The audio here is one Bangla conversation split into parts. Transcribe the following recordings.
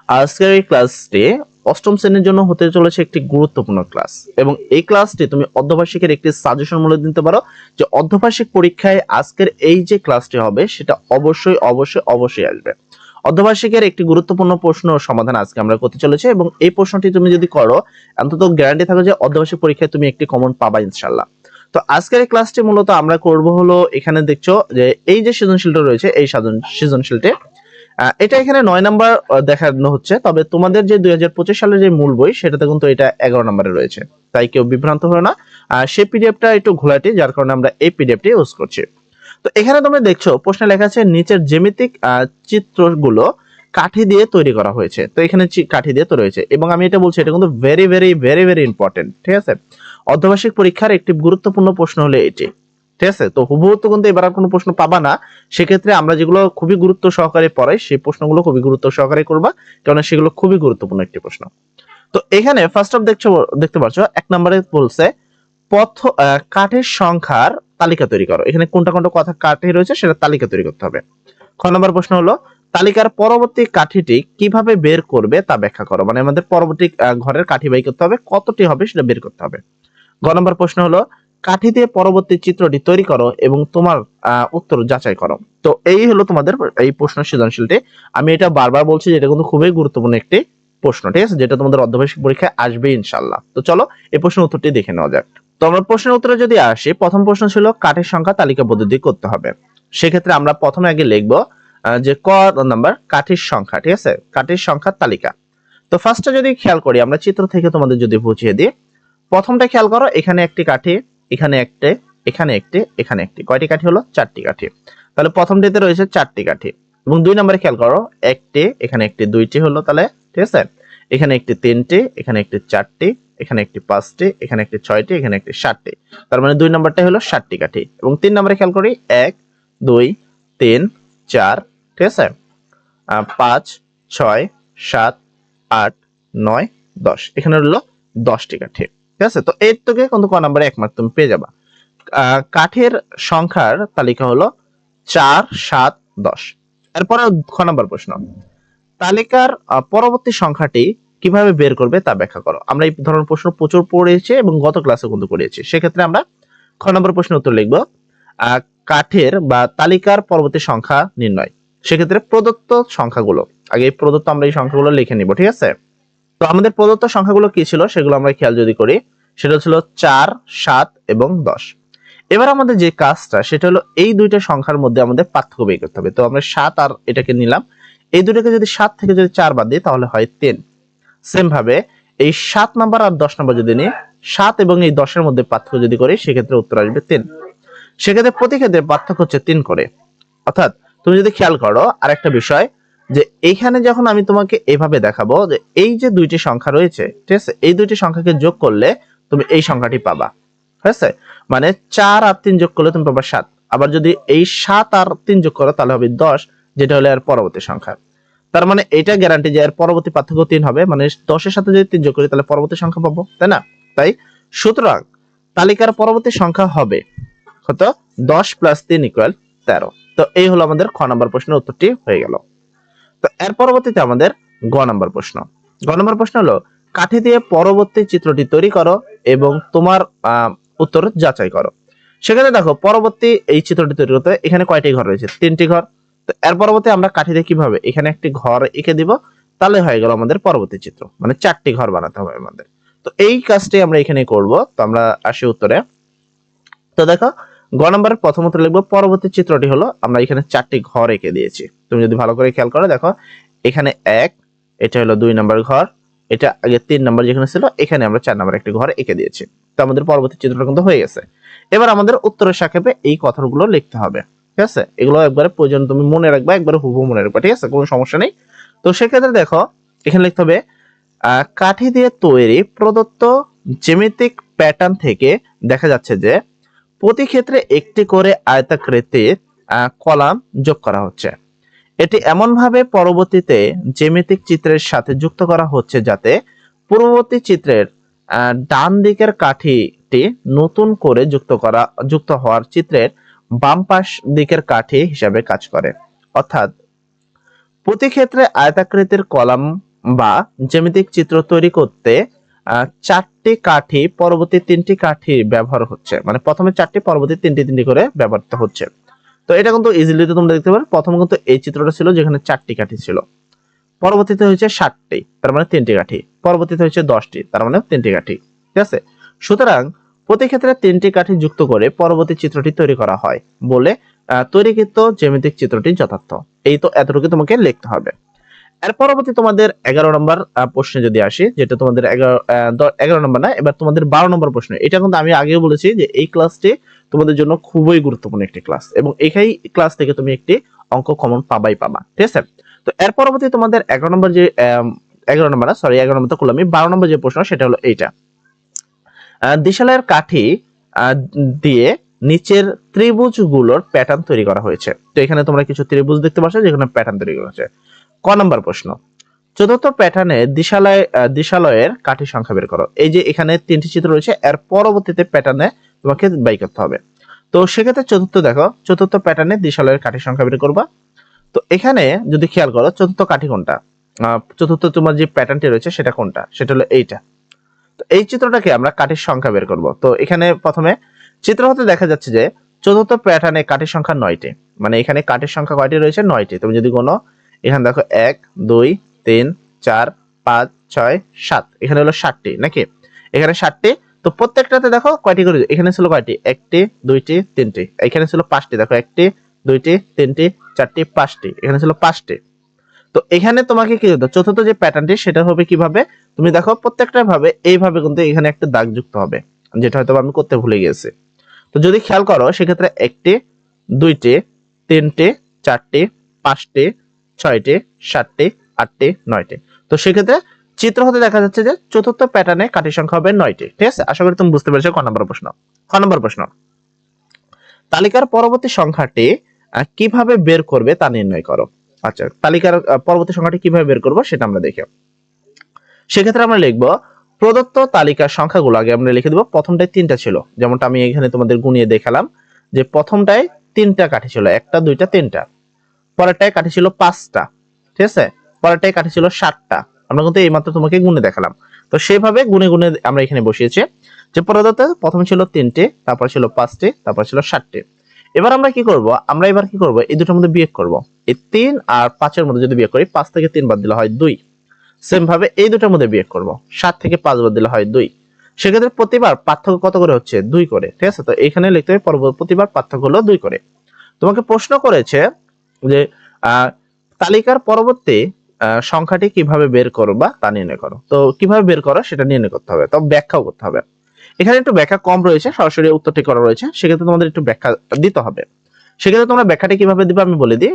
আজকের এই ক্লাসটি অষ্টম শ্রেণীর জন্য হতে চলেছে একটি গুরুত্বপূর্ণ ক্লাস, এবং এই ক্লাসটি তুমি অর্ধবার্ষিকের একটি সাজেশন মূল্য দিতে পারো যে অর্ধবার্ষিক পরীক্ষায় আজকের এই যে ক্লাসটি হবে সেটা অবশ্যই অবশ্যই অবশ্যই আসবে। অর্ধবার্ষিকের একটি গুরুত্বপূর্ণ প্রশ্ন সমাধান আজকে আমরা করতে চলেছি, এবং এই প্রশ্নটি তুমি যদি করো অন্তত গ্যারান্টি থাকবে যে অর্ধবার্ষিক পরীক্ষায় তুমি একটি কমন পাবা ইনশাআল্লাহ। তো আজকের এই ক্লাসটি মূলত আমরা করব হলো, এখানে দেখছো যে এই যে সৃজনশীলটা রয়েছে এই সৃজনশীলটি এটা এখানে 9 নাম্বার দেখানো হচ্ছে, তবে তোমাদের যে 2025 সালের যে মূল বই সেটাতে কিন্তু এটা 11 নম্বরে রয়েছে, তাই কেউ বিভ্রান্ত হলো না। সেই পিডিএফটা একটু ঘোলাটে, যার কারণে আমরা এই পিডিএফটি ইউজ করছি। তো এখানে তোমরা দেখছো প্রশ্নে লেখা আছে নিচের জ্যামিতিক চিত্রগুলো কাঠি দিয়ে তৈরি করা হয়েছে। তো এখানে কাঠি দিয়ে তৈরি হয়েছে, এবং আমি এটা বলছি এটা কিন্তু very very very very important, ঠিক আছে। অর্ধবার্ষিক পরীক্ষার একটি গুরুত্বপূর্ণ প্রশ্ন হলো এটি, ঠিক আছে। তো হুবহু তো কিন্তু এবার আর কোনো প্রশ্ন পাবা না, সেক্ষেত্রে আমরা যেগুলো খুবই গুরুত্ব সহকারে পড়াই সেই প্রশ্নগুলো খুবই গুরুত্ব সহকারে করবা, কারণ সেগুলো খুবই গুরুত্বপূর্ণ একটি প্রশ্ন। তো এখানে ফার্স্ট অফ দেখতে পাচ্ছ 1 নম্বরে বলছে কাঠের সংখ্যার তালিকা তৈরি করো। এখানে কোনটা কোনটা কথা কাঠে রয়েছে সেটা তালিকা তৈরি করতে হবে। খ নম্বর প্রশ্ন হলো তালিকার পরবর্তী কাঠিটি কিভাবে বের করবে তা ব্যাখ্যা করো। মানে আমাদের পরবর্তী ঘরের কাঠি বাই করতে হবে, কতটি হবে সেটা বের করতে হবে। গ নম্বর প্রশ্ন হলো কাঠি দিয়ে পরবর্তী চিত্রটি তৈরি করো এবং তোমার উত্তর যাচাই করো। তো এই হলো তোমাদের এই প্রশ্ন সৃজনশীলটি। আমি এটা বারবার বলছি যে এটা কিন্তু খুবই গুরুত্বপূর্ণ একটি প্রশ্ন, ঠিক আছে, যেটা তোমাদের অর্ধবার্ষিক পরীক্ষায় আসবে ইনশাআল্লাহ। তো চলো এই প্রশ্নের উত্তরটি দেখে নেওয়া যাক। তো আমরা প্রশ্নের উত্তরে যদি আসি, প্রথম প্রশ্ন ছিল কাঠের সংখ্যা তালিকাবদ্ধ দিয়ে করতে হবে। সেক্ষেত্রে আমরা প্রথমে আগে লিখবো যে ক নাম্বার কাঠের সংখ্যা, ঠিক আছে, কাঠের সংখ্যার তালিকা। তো ফার্স্টে যদি খেয়াল করি, আমরা চিত্র থেকে তোমাদের যদি বুঝিয়ে দিই, প্রথমটা খেয়াল করো, এখানে একটি কাঠি, এখানে একটি, এখানে একটি, এখানে একটি, কয়টি কাঠি হলো? 4টি কাঠি। তাহলে প্রথমটিতে রয়েছে 4টি কাঠি। এবং 2 নম্বরে খেয়াল করো, একটি, এখানে একটি, 2টি হলো, তাহলে ঠিক আছে। এখানে একটি 3টি, এখানে একটি 4টি, এখানে একটি 5টি, এখানে একটি 6টি, এখানে একটি 7টি। তার মানে 2 নম্বরটা হলো 7টি কাঠি। এবং 3 নম্বরে খেয়াল করি 1 2 3 4, ঠিক আছে, 5 6 7 8 9 10, এখানে হলো 10টি কাঠি, ঠিক আছে। তো এর থেকে কিন্তু ক নম্বরে 1 মার্ক তুমি পেয়ে যাবা। কাঠের সংখ্যার তালিকা হলো 4 7 10। এরপরে খ নম্বর প্রশ্ন, তালিকার পরবর্তী সংখ্যাটি কিভাবে বের করবে তা ব্যাখ্যা করো। আমরা এই ধরনের প্রশ্ন প্রচুর পড়েছি এবং গত ক্লাসে কিন্তু করেছি। সেক্ষেত্রে আমরা খ নম্বর প্রশ্নের উত্তর লিখবো কাঠের বা তালিকার পরবর্তী সংখ্যা নির্ণয়। সেক্ষেত্রে প্রদত্ত সংখ্যাগুলো, আগে এই প্রদত্ত আমরা এই সংখ্যাগুলো লিখে নিব, ঠিক আছে। তো আমাদের প্রদত্ত সংখ্যাগুলো কি ছিল সেগুলো আমরা খেয়াল যদি করি, সেটা ছিল 4 7 এবং 10। এবার আমাদের যে কাজটা সেটা হলো এই দুইটা সংখ্যার মধ্যে আমাদের পার্থক্য বের করতে হবে। তো আমরা 7 আর এটাকে নিলাম, এই দুটোকে যদি 7 থেকে যদি 4 বাদ দিই তাহলে হয় 3। সেম ভাবে এই 7 নাম্বার আর 10 নাম্বার যদি নিই, 7 এবং এই 10 এর মধ্যে পার্থক্য যদি করি সেক্ষেত্রে উত্তর আসবে 3। সেক্ষেত্রে প্রতি ক্ষেত্রে পার্থক্য হচ্ছে 3 করে। অর্থাৎ তুমি যদি খেয়াল করো আরেকটা বিষয়, যে এইখানে যখন আমি তোমাকে এভাবে দেখাবো যে এই যে দুইটি সংখ্যা রয়েছে, ঠিক আছে, এই দুইটি সংখ্যাকে যোগ করলে তুমি এই সংখ্যাটি পাবা, ঠিক আছে। মানে 4 আর 3 যোগ করলে তুমি পাবা 7। আবার যদি এই 7 আর 3 যোগ করো তাহলে হবে 10, যেটা হলো এর পরবর্তী সংখ্যা। তার মানে এটা গ্যারান্টি যে এর পরবর্তী পার্থক্য 3 হবে, মানে 10 এর সাথে যদি 3 যোগ করি তাহলে পরবর্তী সংখ্যা পাবো, তাই না? তাই সুতরাং তালিকার পরবর্তী সংখ্যা হবে কত? 10 + 3 = 13। তো এই হলো আমাদের খ নম্বর প্রশ্নের উত্তরটি হয়ে গেল। তো এর পরবর্তীতে আমাদের গ নম্বর প্রশ্ন। গ নম্বর প্রশ্ন হলো কাঠি দিয়ে পরবর্তী চিত্রটি তৈরি করো এবং তোমার উত্তর যাচাই করো। সেখানে দেখো পরবর্তী এই চিত্রটি তৈরি করতে এখানে কয়টি ঘর রয়েছে? 3টি ঘর। তো এর পরবর্তী আমরা কাঠি দিয়ে কিভাবে এখানে একটি ঘর এঁকে দিব, তাহলে হয়ে গেল আমাদের পরবর্তী চিত্র, মানে 4টি ঘর বানাতে হবে আমাদের। তো এই কাজটি আমরা এখানে করব। তো আমরা আসি উত্তরে। তো দেখো গ নম্বরের প্রথম উত্তর লিখবো পরবর্তী চিত্রটি হলো আমরা এখানে 4টি ঘর এঁকে দিয়েছি। তুমি যদি ভালো করে খেয়াল করো দেখো এখানে 1, এটা হলো 2 নম্বর ঘর, এটা আগে 3 নম্বর যেখানে ছিল এখানে আমরা 4 নম্বর একটি ঘর এঁকে দিয়েছি। তো আমাদের পরবর্তী চিত্রটা কিন্তু হয়ে গেছে। এবার আমাদের উত্তরের সাপেক্ষে এই কথাগুলো লিখতে হবে, ঠিক আছে। এগুলো একবারে প্রয়োজন তুমি মনে রাখবা, একবারে হুবহু মনে রাখবা, ঠিক আছে, কোনো সমস্যা নেই। তো সেক্ষেত্রে দেখো এখানে লিখতে হবে কাঠি দিয়ে তৈরি প্রদত্ত জ্যামিতিক প্যাটার্ন থেকে দেখা যাচ্ছে যে প্রতি ক্ষেত্রে একটি করে আয়তাকৃতির কলাম যোগ করা হচ্ছে। এটি এমন ভাবে পরবর্তীতে জ্যামিতিক চিত্রের সাথে যুক্ত করা হচ্ছে যাতে পূর্ববর্তী চিত্রের ডান দিকের কাঠিটি নতুন করে যুক্ত হওয়ার চিত্রের বাম পাশ দিকের কাঠি হিসাবে কাজ করে। অর্থাৎ প্রতি ক্ষেত্রে আয়তাকৃতির কলাম বা জ্যামিতিক চিত্র তৈরি করতে 4টি কাঠি পরবর্তী 3টি কাঠি ব্যবহার হচ্ছে, মানে প্রথমে 4টি পরবর্তী 3টি করে ব্যবহৃত হচ্ছে। তো এটা কিন্তু ইজিলি তোমরা দেখতে পারো, প্রথম কিন্তু এই চিত্রটা ছিল যেখানে 4টি কাঠি ছিল, পরবর্তীতে হয়েছে 60টি, তার মানে 3টি কাঠি, পরবর্তীতে হয়েছে 10টি, তার মানে 3টি কাঠি। ঠিক আছে, সুতরাং প্রতি ক্ষেত্রে 3টি কাঠি যুক্ত করে পরবর্তী চিত্রটি তৈরি করা হয় বলে তৈরিকৃত জ্যামিতিক চিত্রটি যথার্থ। এই তো এতটুকু তোমাকে লিখতে হবে। এর পরবর্তী তোমাদের 11 নম্বর প্রশ্নে যদি আসি, যেটা তোমাদের 11 নম্বর না, এবার তোমাদের 12 নম্বর প্রশ্ন। এটা কিন্তু আমি আগেও বলেছি যে এই ক্লাসটি তোমাদের জন্য খুবই গুরুত্বপূর্ণ একটি ক্লাস, এবং এই ক্লাস থেকে তুমি একটি অঙ্ক কমন পাবা। ঠিক আছে, তো এর পরবর্তী তোমাদের 11 নম্বর যে 11 নম্বর না, সরি 11 নম্বর তো করলাম, 12 নম্বর যে প্রশ্ন সেটা হলো এইটা। দিশালের কাঠি দিয়ে নিচের ত্রিভুজগুলোর প্যাটার্ন তৈরি করা হয়েছে। তো এখানে তোমরা কিছু ত্রিভুজ দেখতে পাচ্ছ যেখানে প্যাটার্ন তৈরি করা হয়েছে। ক নম্বর প্রশ্ন, চতুর্থ প্যাটার্নে দিশালয়ের কাঠি সংখ্যা বের করো। এই যে এখানে 3টি চিত্র রয়েছে, এর পরবর্তীতে প্যাটার্নে তোমাকে বাই করতে হবে। তো সেক্ষেত্রে চতুর্থ প্যাটার্নে দিশালয়ের কাঠি সংখ্যা বের করবা। তো এখানে যদি খেয়াল করো চতুর্থ কাঠি কোনটা, চতুর্থ তোমার যে প্যাটার্নটি রয়েছে সেটা কোনটা, সেটা হলো এইটা। তো এই চিত্রটাকে আমরা কাঠির সংখ্যা বের করব। তো এখানে প্রথমে চিত্র হতে দেখা যাচ্ছে যে চতুর্থ প্যাটার্নে কাঠির সংখ্যা 9টি, মানে এখানে কাঠির সংখ্যা কয়টি রয়েছে, 9টি। তুমি যদি কোনো এখানে দেখো 1 2 3 4 5 6 7, এখানে হলো 7টি নাকি, এখানে 7টি। তো প্রত্যেকটাতে দেখো কয়টি করে, এখানে ছিল কয়টি, 1টি 2টি 3টি, এখানে ছিল 5টি, দেখো 1টি 2টি 3টি 4টি 5টি, এখানে ছিল 5টি। তো এখানে তোমাকে কি করতে, চতুর্থ যে প্যাটার্নটি সেটা হবে কিভাবে, তুমি দেখো প্রত্যেকটা ভাবে এইভাবে কিন্তু এখানে একটা দাগ যুক্ত হবে, যেটা হয়তো আমি করতে ভুলে গেছি। তো যদি খেয়াল করো সেক্ষেত্রে 1টি 2টি 3টি 4টি 5টি 6টি 7টি 8টি 9টি। তো সেক্ষেত্রে চিত্র হতে দেখা যাচ্ছে যে চতুর্থ প্যাটার্নে কাঠির সংখ্যা হবে 9টি। ঠিক আছে, আশা করি তুমি বুঝতে পেরেছো। ক নম্বর প্রশ্ন, তালিকার পরবর্তী সংখ্যাটি কিভাবে বের করবে তা নির্ণয় করো। আচ্ছা, তালিকার পরবর্তী সংখ্যাটি কিভাবে বের করবো সেটা আমরা দেখি। সেক্ষেত্রে আমরা লিখবো প্রদত্ত তালিকার সংখ্যাগুলো আগে আমরা লিখে দেবো। প্রথমটায় 3টা ছিল, যেমনটা আমি এখানে তোমাদের গুনিয়ে দেখালাম যে প্রথমটায় 3টা কাঠি ছিল, 1টা 2টা 3টা। পরেরটায় কাঠি ছিল 5টা, ঠিক আছে, পরেরটায় কাঠি ছিল 7টা। আমরা কিন্তু এইমাত্র তোমাকে গুনে দেখালাম। তো সেভাবে গুনে গুনে আমরা এখানে বসিয়েছি যে প্রদত্ত প্রথমে ছিল 3টে, তারপর ছিল 5টে, তারপর ছিল 7টে। এবার আমরা কি করব, এই দুটোর মধ্যে বিয়োগ করব। এই 3 আর 5 এর মধ্যে যদি বিয়োগ করি, 5 থেকে 3 বাদ দিলে হয় 2। সেম ভাবে এই দুটোর মধ্যে বিয়োগ করব, 7 থেকে 5 বাদ দিলে হয় 2। সেক্ষেত্রে প্রতিবার পার্থক্য কত করে হচ্ছে, 2 করে। ঠিক আছে, তো এখানে লিখতে হবে প্রতিবার পার্থক্য হলো 2 করে। তোমাকে প্রশ্ন করেছে যে তালিকার পরবর্তী সংখ্যাটি কিভাবে বের করবা তা নির্ণয় করো। তো কিভাবে বের করো সেটা নির্ণয় করতে হবে, তো ব্যাখ্যাও করতে হবে। এখানে একটু ব্যাখ্যা কম রয়েছে, সরাসরি উত্তরটি করা রয়েছে, সেক্ষেত্রে তোমাদের একটু ব্যাখ্যা দিতে হবে। সেক্ষেত্রে তোমরা ব্যাখ্যাটি কিভাবে দিবে আমি বলে দিই,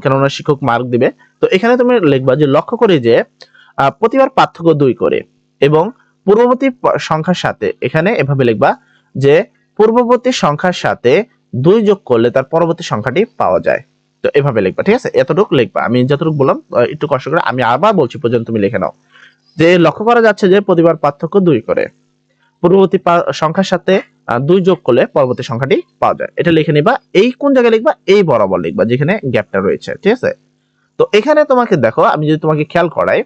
কেননা শিক্ষক মার্ক দিবে। তো এখানে তুমি লিখবা যে লক্ষ্য করে যে প্রতিবার পার্থক্য 2 করে, এবং পূর্ববর্তী সংখ্যার সাথে, এখানে এভাবে লিখবা যে পূর্ববর্তী সংখ্যার সাথে 2 যোগ করলে তার পরবর্তী সংখ্যাটি পাওয়া যায়। তো এভাবে লিখবা। ঠিক আছে, এতটুকু লিখবা, আমি যতটুকু বললাম একটু কষ্ট করে আমি আবার বলছি পর্যন্ত তুমি লিখে নাও। যে লক্ষ্য করা যাচ্ছে যে প্রতিবার পার্থক্য 2 করে, পূর্ববর্তী সংখ্যার সাথে 2 যোগ করলে পরবর্তী সংখ্যাটি পাওয়া যায়। এটা লিখে নিবা। এই কোন জায়গায় লিখবা, এই বরাবর লিখবা যেখানে গ্যাপটা রয়েছে। ঠিক আছে, তো এখানে তোমাকে দেখো, আমি যদি তোমাকে খেয়াল করাই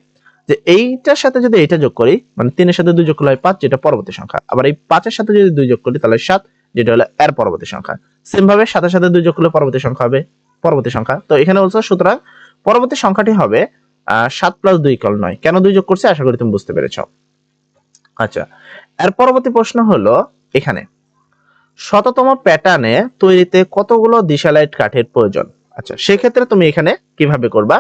যে এইটার সাথে যদি এইটা যোগ করি, মানে 3 এর সাথে 2 যোগ করলে হয় 5, যেটা পরবর্তী সংখ্যা। আবার এই 5 এর সাথে যদি 2 যোগ করি তাহলে 7, যেটা হলো এর পরবর্তী সংখ্যা। সেম ভাবে 7 এর সাথে 2 যোগ করলে পরবর্তী সংখ্যা হবে পরবর্তী সংখ্যা। তো এখানে বলছো সুতরাং পরবর্তী সংখ্যাটি হবে 7 + 2 = 9। কেন 2 যোগ করছে আশা করি তুমি বুঝতে পেরেছো। আচ্ছা, এর পরবর্তী প্রশ্ন হলো এখানে শততম প্যাটার্নে তৈরিতে কতগুলো দিশালাইট কাঠের প্রয়োজন। আচ্ছা, সেক্ষেত্রে তুমি এখানে কিভাবে করবা,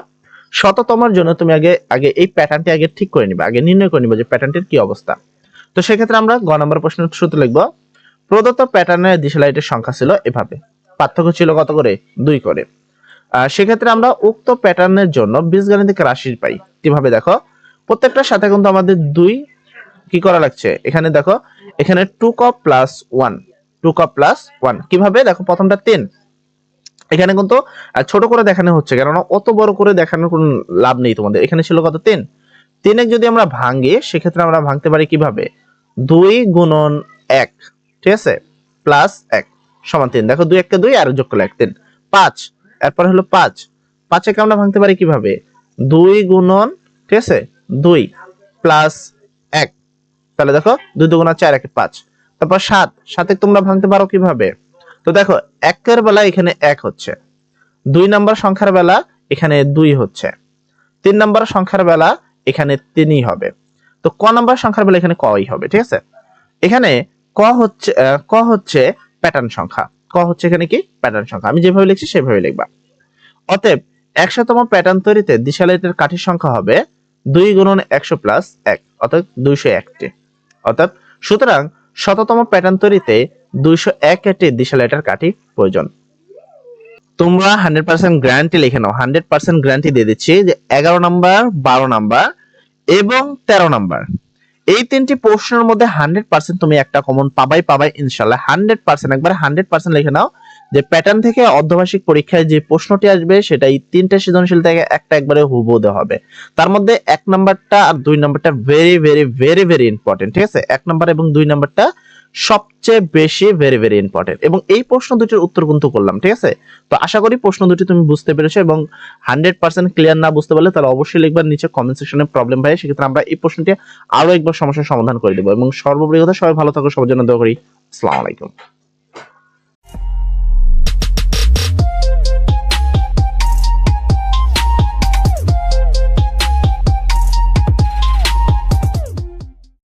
শততমের জন্য তুমি আগে এই প্যাটার্নটি আগে ঠিক করে নিবা, আগে নির্ণয় করে নিবা যে প্যাটার্নটির কি অবস্থা। তো সেক্ষেত্রে আমরা গ নম্বর প্রশ্নের সূত্র লিখব। প্রদত্ত প্যাটার্নের দিশালাইটের সংখ্যা ছিল এভাবে, পার্থক্য ছিল কত করে, 2 করে। সেক্ষেত্রে আমরা উক্ত প্যাটার্নের জন্য বীজগাণিতিক রাশি পাই কিভাবে, দেখো প্রত্যেকটার সাথে কিন্তু আমাদের 2 কি করা লাগছে। এখানে দেখো, এখানে 2 কাপ প্লাস 1, 2 কাপ প্লাস 1 কিভাবে, দেখো প্রথমটা 10, এখানে কিন্তু ছোট করে দেখানো হচ্ছে, কেননা অত বড় করে দেখানোর কোনো লাভ নেই তোমাদের। এখানে ছিল কত, 3। 3 যদি আমরা ভাঙি সেক্ষেত্রে আমরা ভাঙতে পারি কিভাবে, 2 গুণন 1, ঠিক আছে, প্লাস 1 সমান 3। দেখো 2 1 কে 2 আর যোগ করলে 1, 3, 5। এরপর হলো 5 কে আমরা ভাঙতে পারি কিভাবে, 2 গুণন, ঠিক আছে, 2 প্লাস 1, তাহলে দেখো 2 দুগুণা 4 1 5। তারপর 7, 7 তোমরা ভাঙতে পারো কিভাবে? তো দেখো 1 এর বেলা এখানে 1 হচ্ছে, 2 নাম্বার সংখ্যার বেলা এখানে 2 হচ্ছে, 3 নাম্বার সংখ্যার বেলা এখানে 3ই হবে। তো ক নাম্বার সংখ্যার বেলা এখানে কই হবে, ঠিক আছে? এখানে ক হচ্ছে প্যাটার্ন সংখ্যা, ক হচ্ছে এখানে কি প্যাটার্ন সংখ্যা, আমি যেভাবে লিখছি সেভাবে লিখবা। অতএব 100তম প্যাটার্ন তৈরিতে দিশালিটের কাঠির সংখ্যা হবে 2 গুণন 100 প্লাস 1, অর্থাৎ 201টি। অর্থাৎ সুতরাং শততম প্যাটার্ন তৈরিতে 201টি দিশালিটের কাঠি প্রয়োজন। তোমরা 100% গ্যারান্টি লিখে নাও, 100% গ্যারান্টি দিয়ে দিচ্ছি যে 11 নাম্বার, 12 নাম্বার এবং 13 নাম্বার এই তিনটি প্রশ্নের মধ্যে 100% তুমি একটা কমন পাবাই ইনশাআল্লাহ। 100%, একবারে 100% লিখে নাও যে প্যাটার্ন থেকে অর্ধবার্ষিক পরীক্ষায় যে প্রশ্নটি আসবে সেটা এই তিনটা সৃজনশীল থেকে একটা একবারে হুবহু হবে। তার মধ্যে 1 নাম্বারটা আর 2 নাম্বারটা very very very very important, ঠিক আছে? 1 নাম্বার এবং 2 নাম্বারটা সবচেয়ে বেশি ভেরি ভেরি ইম্পর্টেন্ট, এবং এই প্রশ্ন দুটির উত্তর কিন্তু করলাম, ঠিক আছে? তো আশা করি প্রশ্ন দুটি তুমি বুঝতে পেরেছো, এবং 100% ক্লিয়ার না বুঝতে পারলে তাহলে অবশ্যই লিখবা নিচে কমেন্ট সেকশনে প্রবলেম ভাই, সেক্ষেত্রে আমরা এই প্রশ্নটি আরো একবার সমস্যার সমাধান করে দেবো। এবং সর্বোপরি কথা, সবাই ভালো থাকো, সবার জন্য দোয়া করি। আসসালামু আলাইকুম।